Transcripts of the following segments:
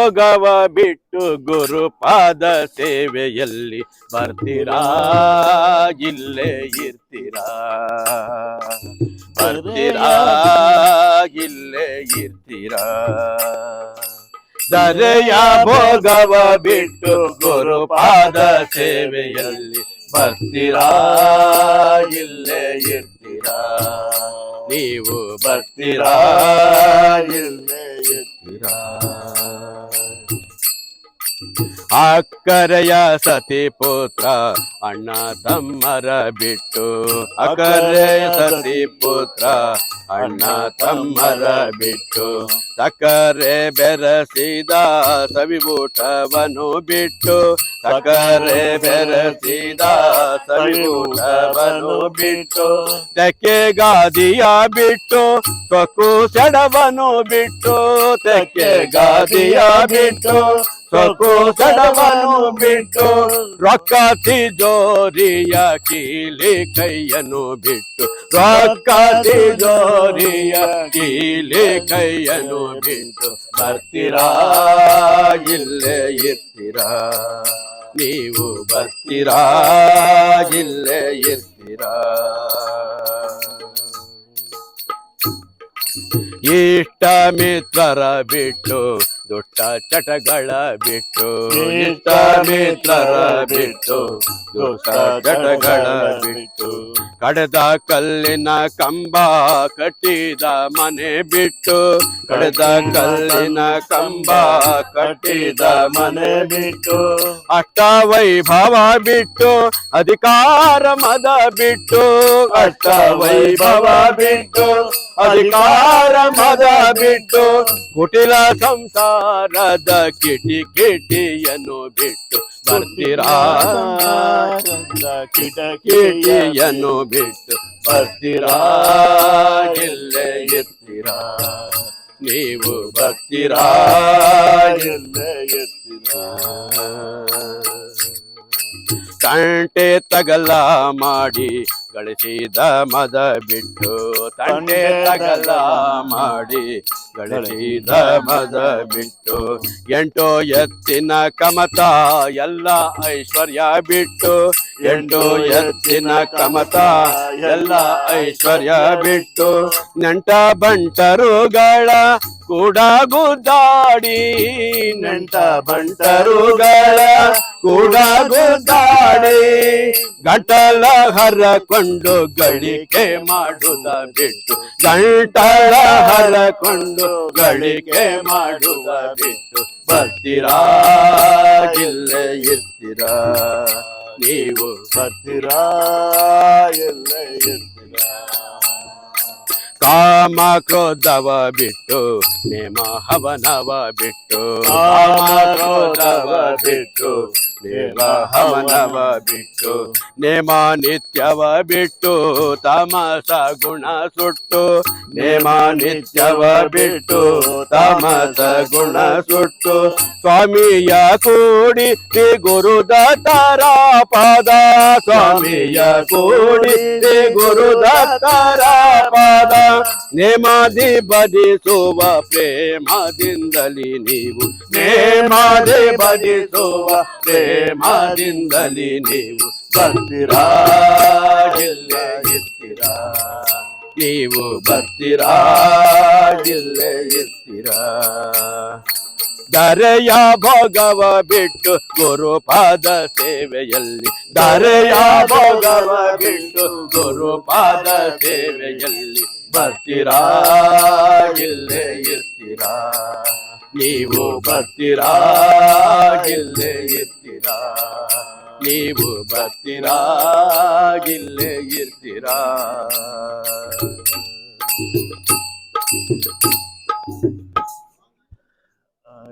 ಭೋಗವ ಬಿಟ್ಟು ಗುರುಪಾದ ಸೇವೆಯಲ್ಲಿ ಬರ್ತೀರಾ ಇಲ್ಲೇ ಇರ್ತೀರಾ ಬರ್ತೀರಾ ಇಲ್ಲೇ ಇರ್ತೀರಾ ದರೆಯ ಭೋಗವ ಬಿಟ್ಟು ಗುರುಪಾದ ಸೇವೆಯಲ್ಲಿ ಬರ್ತೀರಾ ಇಲ್ಲೇ ಇರ್ತೀರಾ ನೀವು ಬರ್ತೀರಾ ಇಲ್ಲೇ ಇರ್ತೀರಾ ಅಕ್ಕರೆಯ ಸತಿ ಪುತ್ರ ಅಣ್ಣ ತಮ್ಮರ ಬಿಟ್ಟು ಅಕ್ಕರೆಯ ಸತಿ ಪುತ್ರ ಅಣ್ಣ ತಮ್ಮರ ಬಿಟ್ಟು ಸಕ್ಕರೆ ಬೆರಸಿದ ಸವಿಬೂಟವನ್ನು ಬಿಟ್ಟು ಸಕ್ಕರೆ ಬೆರಸಿದ ಸವಿಬೂಟವನ್ನು ಬಿಟ್ಟು ತೆಕ್ಕೆ ಗಾದಿಯ ಬಿಟ್ಟು ಸೊಕ್ಕು ಸೆಡವನ್ನು ಬಿಟ್ಟು ತೆಕ್ಕೆ ಗಾದಿಯ ಬಿಟ್ಟು ಸೊಕ್ಕು ಸಡವನ್ನು ಬಿಟ್ಟು ರೊಕ್ಕ ತಿಜೋರಿಯ ಕೀಲಿ ಕೈಯನ್ನು ಬಿಟ್ಟು ರೊಕ್ಕ ತಿಜೋರಿಯ ಕೀಲಿ ಕೈಯನ್ನು ಬಿಟ್ಟು ಬರ್ತೀರಾ ಇಲ್ಲೇ ಇರ್ತೀರಾ ನೀವು ಬರ್ತೀರಾ ಇಲ್ಲೇ ಇರ್ತೀರಾ ಇಷ್ಟ ಮಿತ್ರರ ಬಿಟ್ಟು ದುಷ್ಟ ಚಟಗಳ ಬಿಟ್ಟು ಇಷ್ಟ ಮಿತ್ರರ ಬಿಟ್ಟು ದುಷ್ಟ ಚಟಗಳ ಬಿಟ್ಟು ಕಡೆದ ಕಲ್ಲಿನ ಕಂಬ ಕಟ್ಟಿದ ಮನೆ ಬಿಟ್ಟು ಕಡೆದ ಕಲ್ಲಿನ ಕಂಬ ಕಟ್ಟಿದ ಮನೆ ಬಿಟ್ಟು ಅಷ್ಟ ವೈಭವ ಬಿಟ್ಟು ಅಧಿಕಾರ ಮದ ಬಿಟ್ಟು ಅಷ್ಟ ವೈಭವ ಬಿಟ್ಟು ಅಧಿಕಾರ ಮದ ಬಿಟ್ಟು ಕುಟಿಲ ಸಂಸಾರದ ಕಿಟಿ ಕಿಟಿಯನ್ನು ಬಿಟ್ಟು ಬರ್ತೀರಾ ಕಿಟಕಿಯನ್ನು ಬಿಟ್ಟು ಬರ್ತೀರಾ ಇಲ್ಲೇ ಇರ್ತೀರಾ ನೀವು ಬರ್ತೀರಾ ಇಲ್ಲೇ ಇರ್ತೀರಾ ತಂಟೆ ತಗಲ ಮಾಡಿ ಗಳಿಸಿದ ಮದ ಬಿಟ್ಟು ತಂಟೆ ತಗಲ ಮಾಡಿ ಗಳಿಸಿದ ಮದ ಬಿಟ್ಟು ಎಂಟೋ ಎತ್ತಿನ ಕಮತ ಎಲ್ಲ ಐಶ್ವರ್ಯ ಬಿಟ್ಟು ಎಂಟು ಎತ್ತಿನ ಕಮತ ಎಲ್ಲ ಐಶ್ವರ್ಯ ಬಿಟ್ಟು ನೆಂಟ ಬಂಟರುಗಳ ಕೂಡ ಗುದ್ದಾಡಿ ನೆಂಟ ಬಂಟರುಗಳ ಕೂಡ ಗುದ್ದಾಡಿ ಗಂಟಲ ಹರಕೊಂಡು ಗಳಿಕೆ ಮಾಡುದ ಬಿಟ್ಟು ಗಂಟಲ ಹರಕೊಂಡು ಗಳಿಕೆ ಮಾಡುದ ಬಿಟ್ಟು ಬರ್ತೀರಾ ಇಲ್ಲೇ ಇರ್ತೀರಾ ನೀವು ಬರ್ತೀರಾ ಇಲ್ಲೇ ಇರ್ತೀರಾ ಕಾಮ ಕ್ರೋಧವ ಬಿಟ್ಟು ನೇಮ ಹವನವ ಬಿಟ್ಟು ಕಾಮ ಕ್ರೋಧವ ಬಿಟ್ಟು ನೇಮ ಹವನವ ಬಿಟ್ಟು ನೇಮ ನಿತ್ಯವ ಬಿಟ್ಟು ತಾಮಸ ಗುಣ ಸುಟ್ಟು ನೇಮ ನಿತ್ಯವ ಬಿಟ್ಟು ತಾಮಸ ಗುಣ ಸುಟ್ಟು ಸ್ವಾಮಿಯ ಕೂಡಿ ಶ್ರೀ ಗುರುದತ್ತರ ಪಾದ ಸ್ವಾಮಿಯ ಕೂಡಿ ಶ್ರೀ ಗುರುದತ್ತರ ಪಾದ ನೇಮಾದಿ ಬದಿಸುವ ಪ್ರೇಮದಿಂದಲಿ ನೀವು ನೇಮಾದಿ ಬದಿಸುವ ಪ್ರೇಮದಿಂದಲಿ ನೀವು ಬರ್ತೀರಾ ಇಲ್ಲೇ ಇರ್ತೀರಾ ನೀವು ಬರ್ತೀರಾ ಇಲ್ಲೇ ಇರ್ತೀರಾ ಧರೆಯ ಭೋಗವ ಬಿಟ್ಟು ಗುರುಪಾದ ಸೇವೆಯಲ್ಲಿ ಧರೆಯ ಭೋಗವ ಬಿಟ್ಟು ಗುರುಪಾದ ಸೇವೆಯಲ್ಲಿ ಬರ್ತೀರಾ ಇಲ್ಲೇ ಇರ್ತೀರಾ ನೀವು ಬರ್ತೀರಾ ಇಲ್ಲೇ ಇರ್ತೀರಾ ನೀವು ಬರ್ತೀರಾ ಇಲ್ಲೇ ಇರ್ತೀರಾ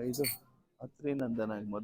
ಇದು ಅತ್ರಿ ನಂದನ ಮೊದಲು